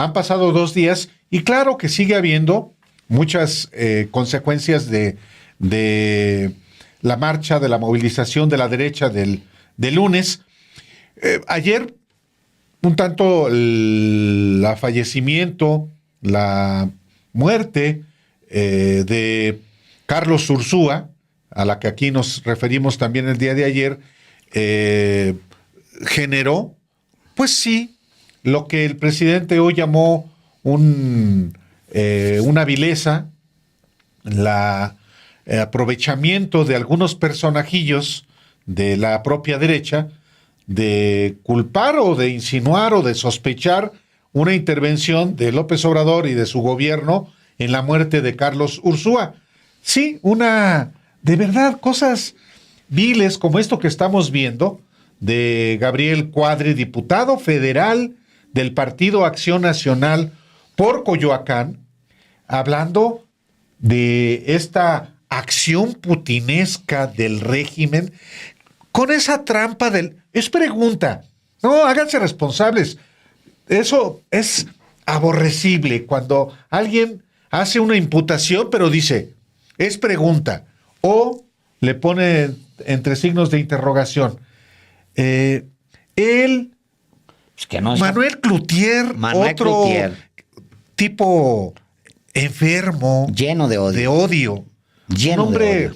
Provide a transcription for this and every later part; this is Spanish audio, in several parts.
han pasado 2 días y claro que sigue habiendo muchas consecuencias de la marcha, de la movilización de la derecha del lunes. Ayer, un tanto el fallecimiento, la muerte de Carlos Ursúa, a la que aquí nos referimos también el día de ayer, generó, pues sí, lo que el presidente hoy llamó una vileza, aprovechamiento de algunos personajillos de la propia derecha de culpar o de insinuar o de sospechar una intervención de López Obrador y de su gobierno en la muerte de Carlos Ursúa. Sí, de verdad, cosas viles como esto que estamos viendo de Gabriel Cuadri, diputado federal del Partido Acción Nacional por Coyoacán, hablando de esta acción putinesca del régimen con esa trampa es pregunta. No, háganse responsables. Eso es aborrecible cuando alguien hace una imputación, pero dice, es pregunta. O le pone entre signos de interrogación. Manuel Cloutier, otro tipo enfermo, lleno de odio. Un hombre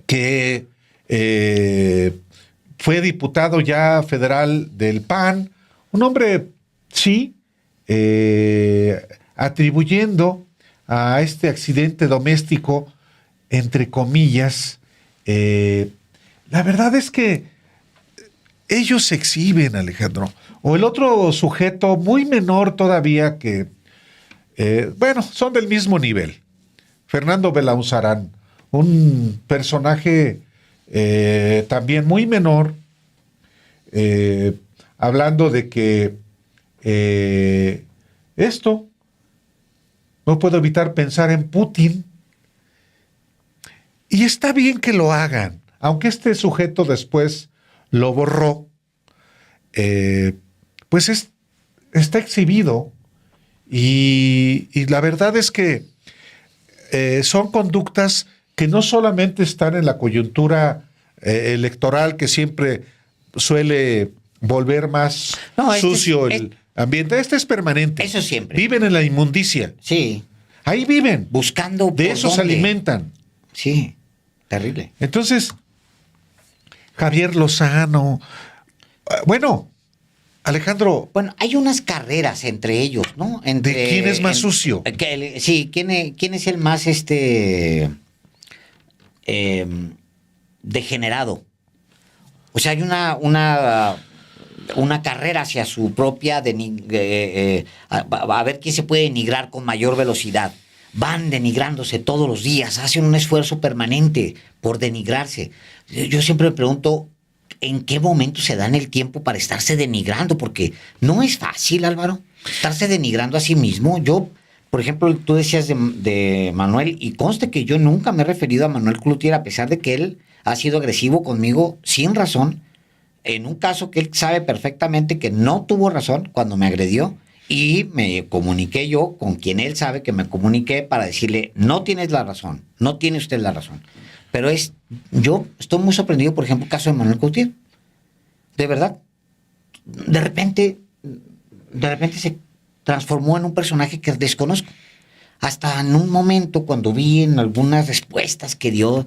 que fue diputado ya federal del PAN, un hombre, sí, atribuyendo a este accidente doméstico, entre comillas, la verdad es que ellos se exhiben, Alejandro. O el otro sujeto muy menor todavía que, son del mismo nivel. Fernando Belauzarán, un personaje también muy menor, hablando de que no puedo evitar pensar en Putin. Y está bien que lo hagan, aunque este sujeto después lo borró, pues está exhibido y la verdad es que son conductas que no solamente están en la coyuntura electoral, que siempre suele volver más sucio el ambiente. Este es permanente. Eso siempre. Viven en la inmundicia. Sí. Ahí viven. Buscando de eso se alimentan. Sí, terrible. Entonces, Javier Lozano, bueno, Alejandro. Bueno, hay unas carreras entre ellos, ¿no? ¿De quién es más sucio? Sí, ¿quién es el más degenerado? O sea, hay una carrera hacia su propia a ver quién se puede denigrar con mayor velocidad. Van denigrándose todos los días, hacen un esfuerzo permanente por denigrarse. Yo siempre me pregunto, ¿en qué momento se dan el tiempo para estarse denigrando? Porque no es fácil, Álvaro, estarse denigrando a sí mismo. Yo, por ejemplo, tú decías de Manuel, y conste que yo nunca me he referido a Manuel Cloutier, a pesar de que él ha sido agresivo conmigo sin razón, en un caso que él sabe perfectamente que no tuvo razón cuando me agredió, y me comuniqué yo con quien él sabe que me comuniqué para decirle, no tienes la razón, no tiene usted la razón. Pero yo estoy muy sorprendido, por ejemplo, el caso de Manuel Cloutier. De verdad, de repente se transformó en un personaje que desconozco. Hasta en un momento, cuando vi en algunas respuestas que dio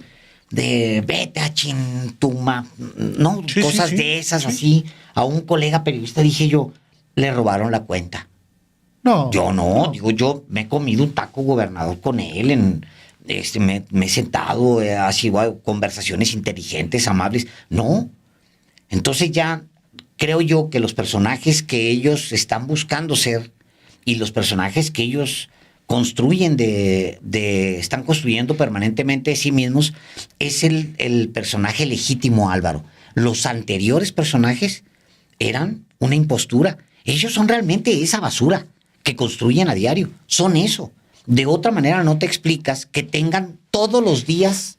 de vete a Chintuma, ¿no? Sí, cosas de esas así, a un colega periodista, dije yo, le robaron la cuenta. No. Yo no, digo, yo me he comido un taco gobernador con él, me he sentado, así, conversaciones inteligentes, amables. No. Entonces ya creo yo que los personajes que ellos están buscando ser y los personajes que ellos construyen están construyendo permanentemente de sí mismos, es el personaje legítimo, Álvaro. Los anteriores personajes eran una impostura. Ellos son realmente esa basura que construyen a diario. Son eso. De otra manera no te explicas que tengan todos los días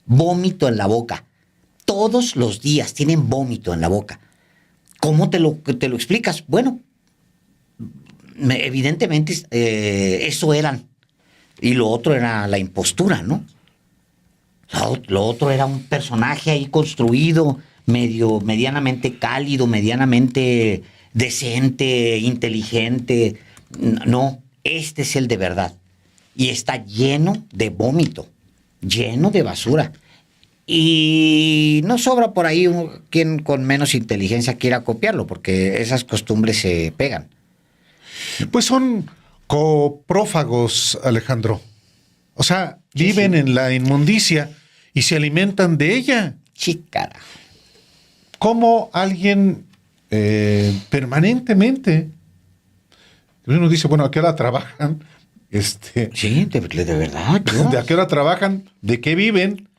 vómito en la boca. Todos los días tienen vómito en la boca. ¿Cómo te lo explicas? Bueno, evidentemente eso eran. Y lo otro era la impostura, ¿no? Lo otro era un personaje ahí construido, medianamente cálido, medianamente decente, inteligente. No, este es el de verdad. Y está lleno de vómito, lleno de basura. Y no sobra por ahí quien con menos inteligencia quiera copiarlo, porque esas costumbres se pegan. Pues son coprófagos, Alejandro. O sea, Sí, viven sí. en la inmundicia y se alimentan de ella. Sí, carajo. ¿Cómo alguien permanentemente? Uno dice, bueno, ¿a qué hora trabajan? Sí, de verdad. Dios. ¿De a qué hora trabajan? ¿De qué viven?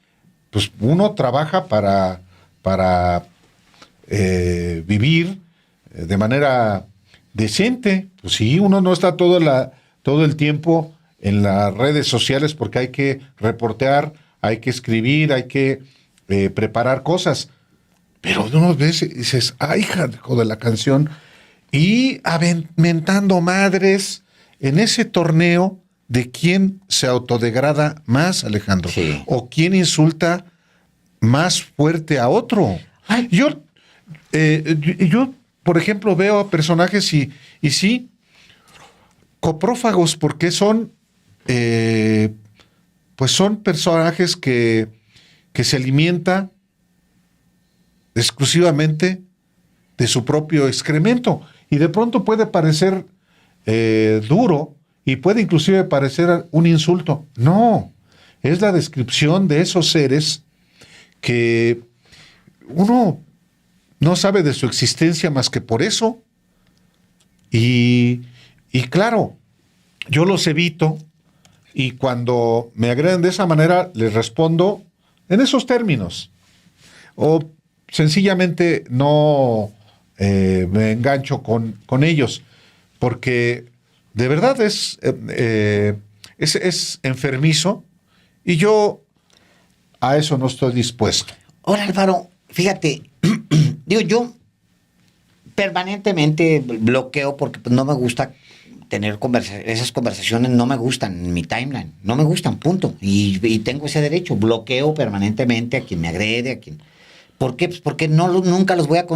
Pues uno trabaja para vivir de manera decente. Pues sí, uno no está todo el tiempo en las redes sociales porque hay que reportear, hay que escribir, hay que preparar cosas. Pero uno ves y dices, ¡ay, hijo de la canción! Y mentando madres en ese torneo de quién se autodegrada más, Alejandro. Sí. O quién insulta más fuerte a otro. Ay. Yo, por ejemplo, veo a personajes y sí, coprófagos, porque son, pues son personajes que se alimenta exclusivamente de su propio excremento. Y de pronto puede parecer duro y puede inclusive parecer un insulto. No, es la descripción de esos seres que uno no sabe de su existencia más que por eso. Y claro, yo los evito y cuando me agreden de esa manera les respondo en esos términos. O sencillamente no me engancho con ellos, porque de verdad es enfermizo y yo a eso no estoy dispuesto. Ahora, Álvaro, fíjate, digo, yo permanentemente bloqueo porque no me gusta tener esas conversaciones, no me gustan en mi timeline, no me gustan, punto. Y tengo ese derecho, bloqueo permanentemente a quien me agrede, a quien... ¿Por qué? Pues porque nunca los voy a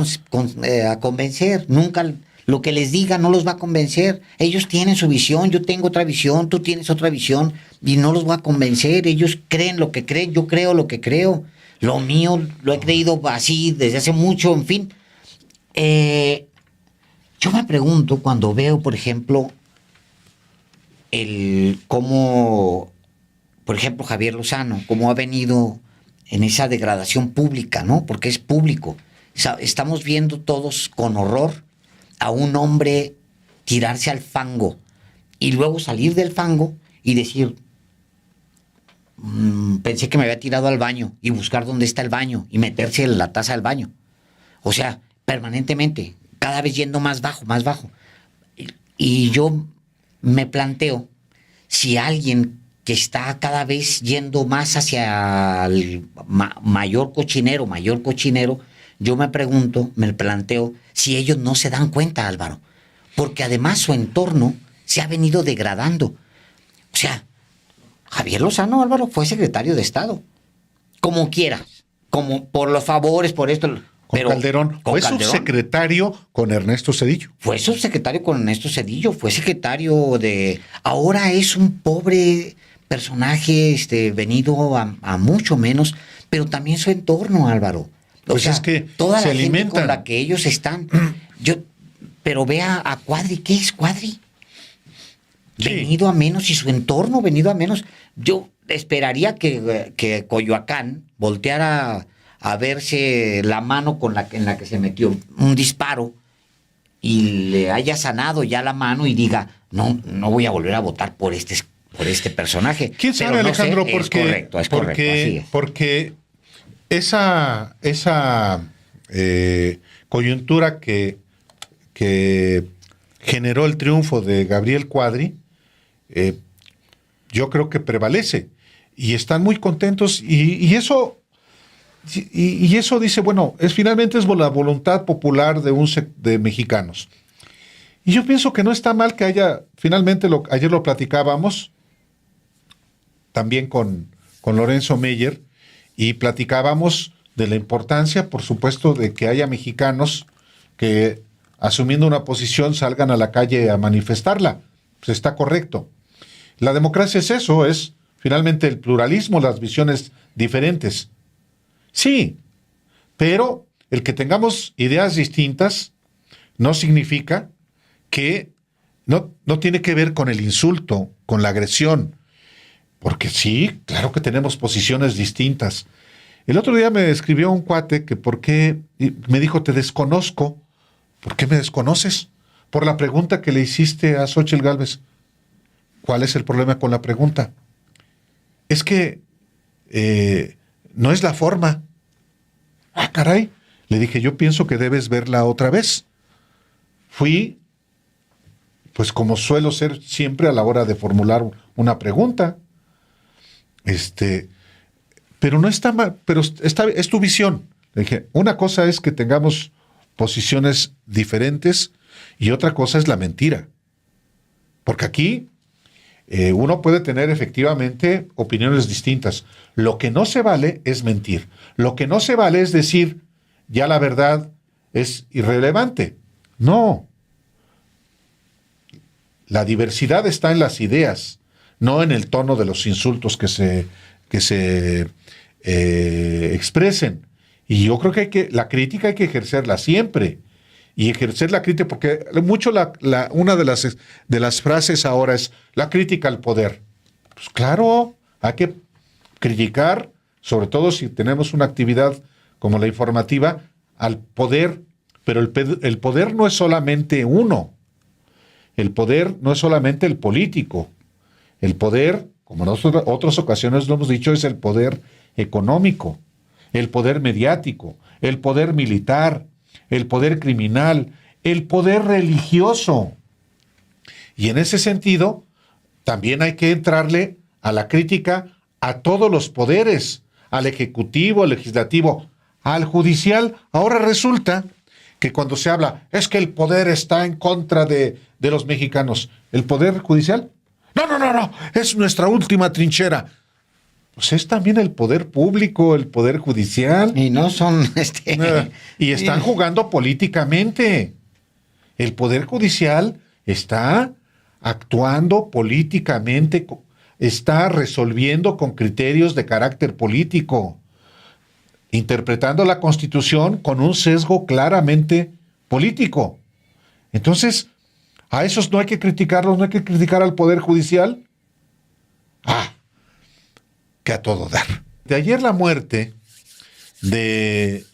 convencer, nunca lo que les diga no los va a convencer. Ellos tienen su visión, yo tengo otra visión, tú tienes otra visión y no los voy a convencer. Ellos creen lo que creen, yo creo lo que creo. Lo mío lo he creído así desde hace mucho, en fin. Yo me pregunto cuando veo, por ejemplo, cómo, por ejemplo, Javier Lozano, cómo ha venido en esa degradación pública, ¿no? Porque es público. Estamos viendo todos con horror a un hombre tirarse al fango y luego salir del fango y decir, pensé que me había tirado al baño y buscar dónde está el baño y meterse en la taza del baño. O sea, permanentemente, cada vez yendo más bajo, más bajo. Y yo me planteo si alguien que está cada vez yendo más hacia el mayor cochinero, yo me planteo si ellos no se dan cuenta, Álvaro, porque además su entorno se ha venido degradando. O sea, Javier Lozano, Álvaro, fue secretario de Estado, como quieras, como por los favores, por esto... Pero Calderón fue subsecretario con Ernesto Zedillo. Fue subsecretario con Ernesto Zedillo, fue secretario de... Ahora es un pobre personaje venido a mucho menos, pero también su entorno, Álvaro. Pues es que toda se la gente alimentan con la que ellos están. Pero vea a Cuadri, ¿qué es Cuadri? Sí. Venido a menos y su entorno venido a menos. Yo esperaría que Coyoacán volteara a verse la mano en la que se metió un disparo y le haya sanado ya la mano y diga, no voy a volver a votar por este personaje. ¿Quién sabe, no Alejandro? Sé, porque, es correcto, así es. Porque esa coyuntura que generó el triunfo de Gabriel Cuadri, yo creo que prevalece. Y están muy contentos y eso dice, bueno, finalmente es la voluntad popular de mexicanos. Y yo pienso que no está mal que haya, finalmente ayer lo platicábamos también con Lorenzo Meyer, y platicábamos de la importancia, por supuesto, de que haya mexicanos que, asumiendo una posición, salgan a la calle a manifestarla. Pues está correcto. La democracia es eso, es finalmente el pluralismo, las visiones diferentes. Sí, pero el que tengamos ideas distintas no significa que no tiene que ver con el insulto, con la agresión, porque sí, claro que tenemos posiciones distintas. El otro día me escribió un cuate que por qué, me dijo, te desconozco. ¿Por qué me desconoces? Por la pregunta que le hiciste a Xóchitl Gálvez. ¿Cuál es el problema con la pregunta? Es que no es la forma. Ah, caray. Le dije, yo pienso que debes verla otra vez. Fui, pues como suelo ser siempre a la hora de formular una pregunta. Pero no está mal, pero es tu visión. Le dije, una cosa es que tengamos posiciones diferentes y otra cosa es la mentira. Porque aquí uno puede tener efectivamente opiniones distintas. Lo que no se vale es mentir. Lo que no se vale es decir, ya la verdad es irrelevante. No. La diversidad está en las ideas, no en el tono de los insultos que se expresen. Y yo creo que la crítica hay que ejercerla siempre. Y ejercer la crítica, porque mucho una de las frases ahora es la crítica al poder. Pues claro, hay que criticar, sobre todo si tenemos una actividad como la informativa, al poder, pero el poder no es solamente uno. El poder no es solamente el político. El poder, como en otras ocasiones lo hemos dicho, es el poder económico, el poder mediático, el poder militar, el poder criminal, el poder religioso. Y en ese sentido, también hay que entrarle a la crítica a todos los poderes, al ejecutivo, al legislativo, al judicial. Ahora resulta que cuando se habla, es que el poder está en contra de los mexicanos, ¿el poder judicial? No, es nuestra última trinchera. Pues es también el poder público, el poder judicial. Y no son... Y están jugando políticamente. El poder judicial está actuando políticamente, está resolviendo con criterios de carácter político, interpretando la Constitución con un sesgo claramente político. Entonces, a esos no hay que criticarlos, no hay que criticar al Poder Judicial. Que a todo dar. De ayer la muerte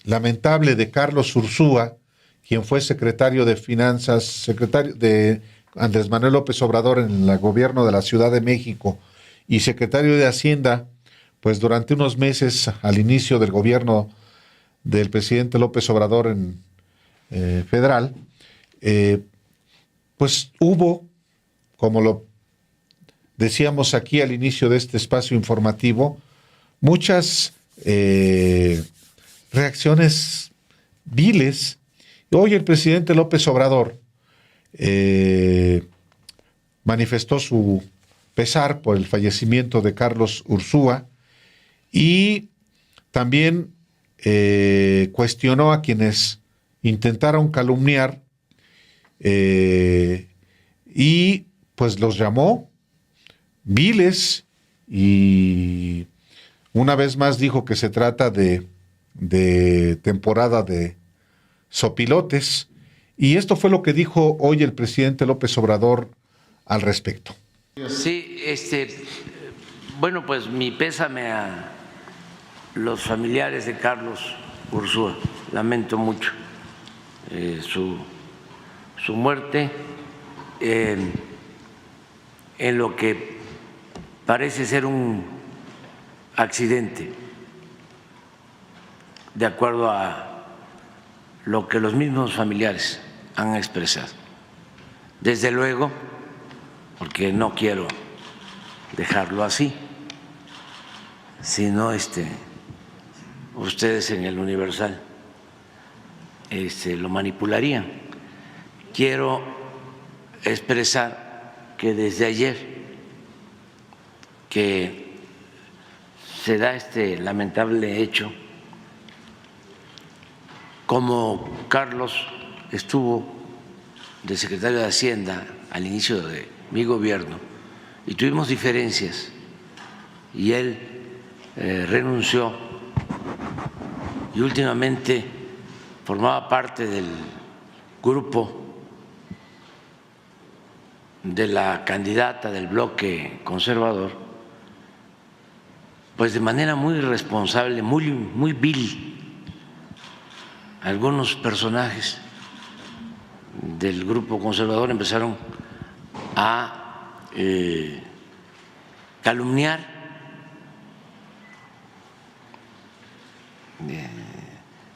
lamentable de Carlos Ursúa, quien fue secretario de Finanzas, secretario de Andrés Manuel López Obrador en el gobierno de la Ciudad de México y secretario de Hacienda, pues durante unos meses al inicio del gobierno del presidente López Obrador en federal, pues hubo, como lo decíamos aquí al inicio de este espacio informativo, muchas reacciones viles. Hoy el presidente López Obrador manifestó su pesar por el fallecimiento de Carlos Ursúa y también cuestionó a quienes intentaron calumniar y pues los llamó viles y una vez más dijo que se trata de temporada de sopilotes, y esto fue lo que dijo hoy el presidente López Obrador al respecto. Sí, bueno, pues mi pésame a los familiares de Carlos Ursúa. Lamento mucho su muerte en lo que parece ser un accidente, de acuerdo a lo que los mismos familiares han expresado. Desde luego, porque no quiero dejarlo así, sino ustedes en el Universal lo manipularían. Quiero expresar que desde ayer que se da este lamentable hecho, como Carlos estuvo de secretario de Hacienda al inicio de mi gobierno y tuvimos diferencias y él renunció y últimamente formaba parte del grupo de la candidata del bloque conservador, pues de manera muy irresponsable, muy vil, algunos personajes del grupo conservador empezaron a calumniar,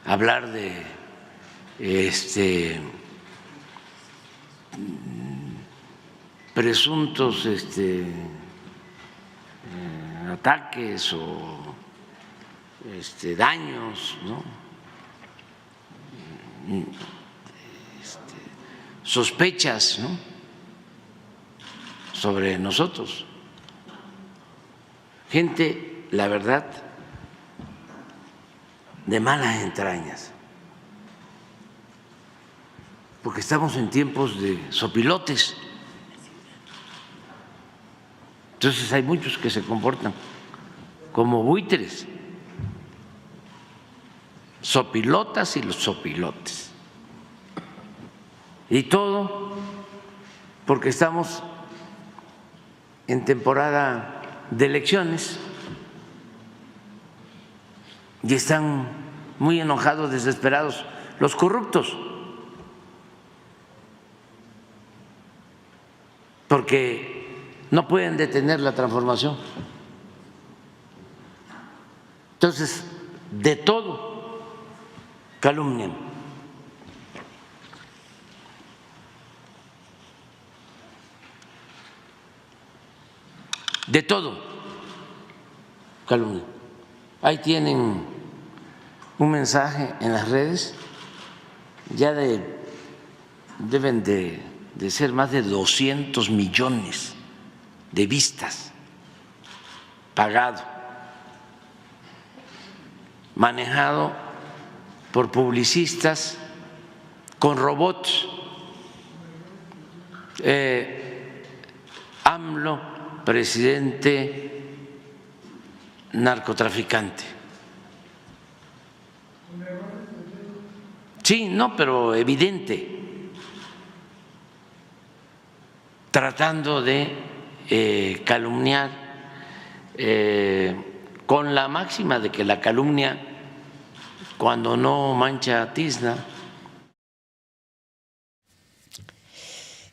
hablar de presuntos ataques o daños, ¿no? Sospechas, ¿no?, sobre nosotros. Gente, la verdad, de malas entrañas, porque estamos en tiempos de sopilotes. Entonces hay muchos que se comportan como buitres, sopilotas y los sopilotes. Y todo porque estamos en temporada de elecciones y están muy enojados, desesperados los corruptos, porque no pueden detener la transformación. Entonces, de todo calumnian. De todo calumnian. Ahí tienen un mensaje en las redes, ya deben de ser más de 200 millones de vistas, pagado, manejado por publicistas con robots. AMLO, presidente narcotraficante. Sí, no, pero evidente, tratando de calumniar con la máxima de que la calumnia, cuando no mancha, tizna.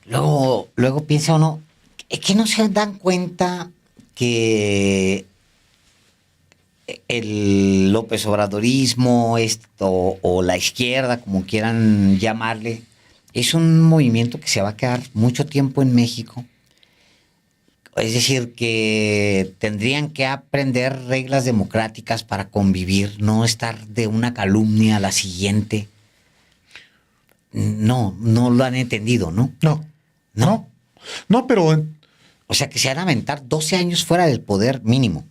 Luego piensa uno, es que no se dan cuenta que el López Obradorismo o la izquierda, como quieran llamarle, es un movimiento que se va a quedar mucho tiempo en México. Es decir, que tendrían que aprender reglas democráticas para convivir, no estar de una calumnia a la siguiente. No lo han entendido, ¿no? No, pero... O sea, que se van a aventar 12 años fuera del poder mínimo.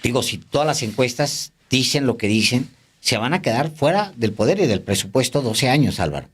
Digo, si todas las encuestas dicen lo que dicen, se van a quedar fuera del poder y del presupuesto 12 años, Álvaro.